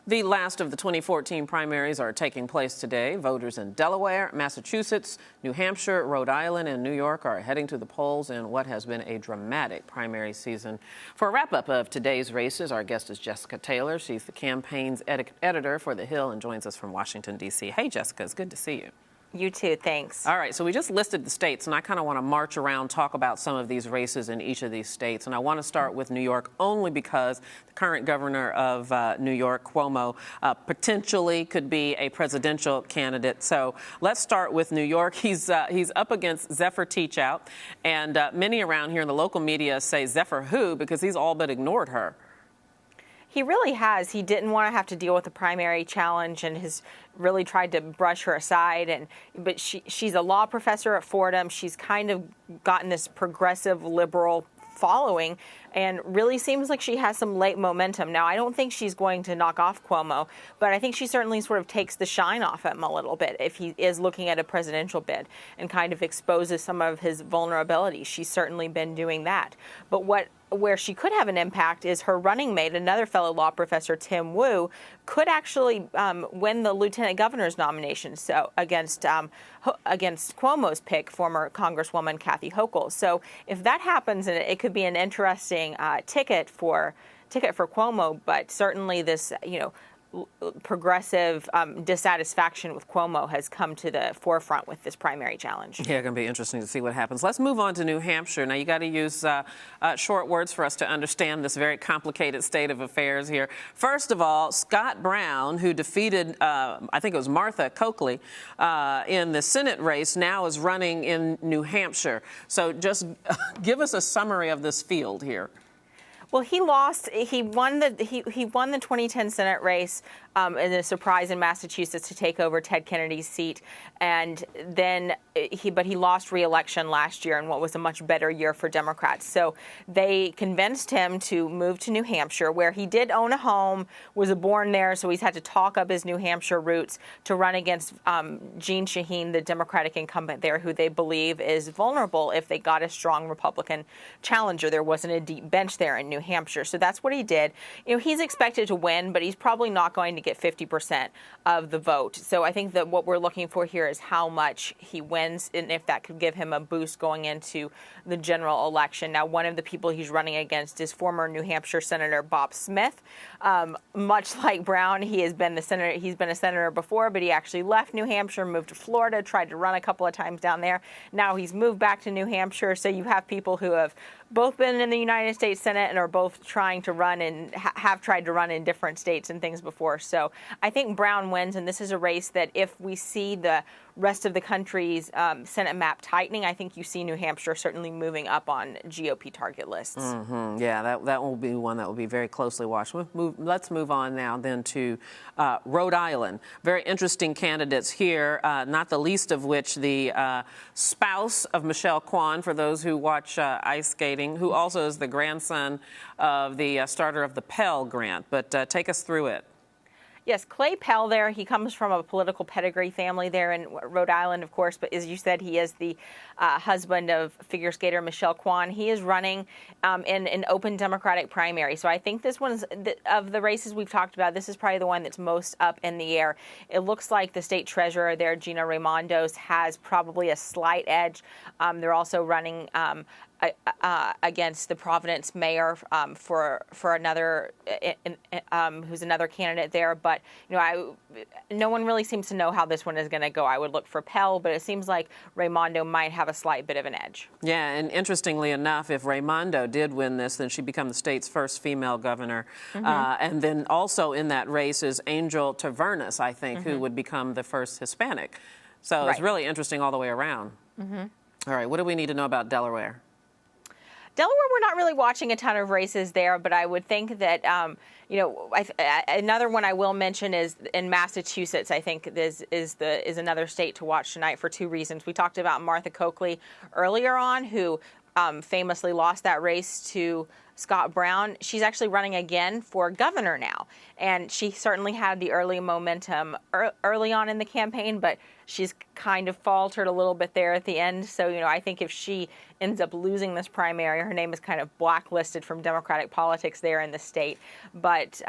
The last of the 2014 primaries are taking place today. Voters in Delaware, Massachusetts, New Hampshire, Rhode Island, and New York are heading to the polls in what has been a dramatic primary season. For a wrap-up of today's races, our guest is Jessica Taylor. She's the campaign's editor for The Hill and joins us from Washington, D.C. Hey, Jessica, it's good to see you. You too, thanks. All right, so we just listed the states, and I kind of want to march around, talk about some of these races in each of these states. And I want to start with New York only because the current governor of New York, Cuomo, potentially could be a presidential candidate. So let's start with New York. He's up against Zephyr Teachout, and many around here in the local media say Zephyr who, because he's all but ignored her. He really has. He didn't want to have to deal with the primary challenge and has really tried to brush her aside. But she's a law professor at Fordham. She's kind of gotten this progressive liberal following and really seems like she has some late momentum. Now, I don't think she's going to knock off Cuomo, but I think she certainly sort of takes the shine off him a little bit if he is looking at a presidential bid and kind of exposes some of his vulnerabilities. She's certainly been doing that. But where she could have an impact is her running mate, another fellow law professor, Tim Wu, could actually win the lieutenant governor's nomination. So against Cuomo's pick, former Congresswoman Kathy Hochul. So if that happens, it could be an interesting ticket for Cuomo. But certainly this, progressive dissatisfaction with Cuomo has come to the forefront with this primary challenge. Yeah, it's going to be interesting to see what happens. Let's move on to New Hampshire. Now, you got to use short words for us to understand this very complicated state of affairs here. First of all, Scott Brown, who defeated, I think it was Martha Coakley, in the Senate race, now is running in New Hampshire. So just give us a summary of this field here. Well, he lost. He won the 2010 Senate race in a surprise in Massachusetts to take over Ted Kennedy's seat, and then he lost re-election last year in what was a much better year for Democrats. So they convinced him to move to New Hampshire, where he did own a home, was born there, so he's had to talk up his New Hampshire roots to run against Jeanne Shaheen, the Democratic incumbent there, who they believe is vulnerable if they got a strong Republican challenger. There wasn't a deep bench there in New Hampshire. So that's what he did. He's expected to win, but he's probably not going to get 50% of the vote. So I think that what we're looking for here is how much he wins and if that could give him a boost going into the general election. Now, one of the people he's running against is former New Hampshire Senator Bob Smith. Much like Brown, he's been a senator before, but he actually left New Hampshire, moved to Florida, tried to run a couple of times down there. Now he's moved back to New Hampshire. So you have people who have both been in the United States Senate and are both trying to run and have tried to run in different states and things before. So I think Brown wins, and this is a race that if we see the rest of the country's Senate map tightening, I think you see New Hampshire certainly moving up on GOP target lists. Mm-hmm. Yeah, that will be one that will be very closely watched. Let's move on now then to Rhode Island. Very interesting candidates here, not the least of which the spouse of Michelle Kwan, for those who watch ice skating, who also is the grandson of the starter of the Pell Grant. But take us through it. Yes, Clay Pell there. He comes from a political pedigree family there in Rhode Island, of course. But as you said, he is the husband of figure skater Michelle Kwan. He is running in an open Democratic primary. So I think this one's, of the races we've talked about, this is probably the one that's most up in the air. It looks like the state treasurer there, Gina Raimondos, has probably a slight edge. They're also running against the Providence mayor for another who's another candidate there. But no one really seems to know how this one is going to go. I would look for Pell, but it seems like Raimondo might have a slight bit of an edge. Yeah, and interestingly enough, if Raimondo did win this, then she'd become the state's first female governor. Mm-hmm. And then also in that race is Angel Tavernas, I think, mm-hmm. who would become the first Hispanic. So It's really interesting all the way around. Mm-hmm. All right, what do we need to know about Delaware? Delaware, we're not really watching a ton of races there, but I would think that, another one I will mention is in Massachusetts. I think is another state to watch tonight for two reasons. We talked about Martha Coakley earlier on, who famously lost that race to Scott Brown. She's actually running again for governor now, and she certainly had the early momentum early on in the campaign, but she's kind of faltered a little bit there at the end. So, I think if she ends up losing this primary, her name is kind of blacklisted from Democratic politics there in the state. But,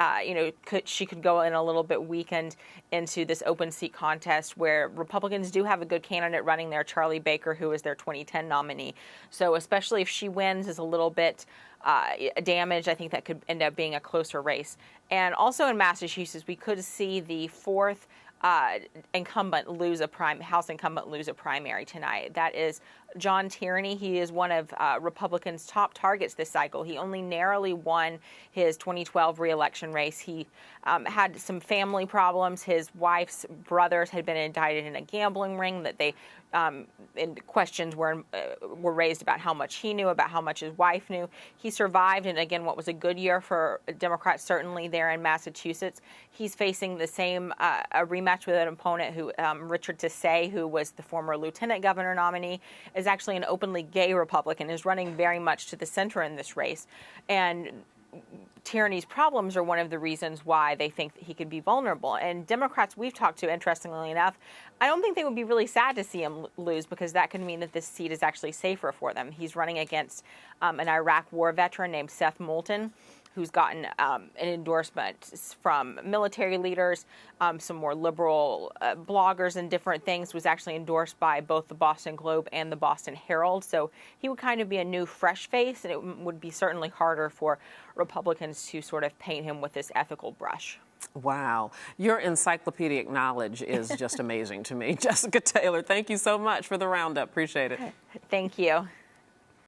she could go in a little bit weakened into this open seat contest where Republicans do have a good candidate running there, Charlie Baker, who is their 2010 nominee. So especially if she wins, is a little bit damaged. I think that could end up being a closer race. And also in Massachusetts, we could see the fourth House incumbent lose a primary tonight. That is John Tierney. He is one of Republicans' top targets this cycle. He only narrowly won his 2012 reelection race. He had some family problems. His wife's brothers had been indicted in a gambling ring that they and questions were raised about how much he knew, about how much his wife knew. He survived, and again, what was a good year for Democrats, certainly there in Massachusetts. He's facing the same a rematch with an opponent who Richard Tassay, who was the former lieutenant governor nominee, is actually an openly gay Republican, is running very much to the center in this race. And Tierney's problems are one of the reasons why they think that he could be vulnerable. And Democrats we've talked to, interestingly enough, I don't think they would be really sad to see him lose, because that could mean that this seat is actually safer for them. He's running against an Iraq war veteran named Seth Moulton, who's gotten an endorsement from military leaders, some more liberal bloggers and different things, was actually endorsed by both the Boston Globe and the Boston Herald. So he would kind of be a new, fresh face, and it would be certainly harder for Republicans to sort of paint him with this ethical brush. Wow. Your encyclopedic knowledge is just amazing to me. Jessica Taylor, thank you so much for the roundup. Appreciate it. Thank you.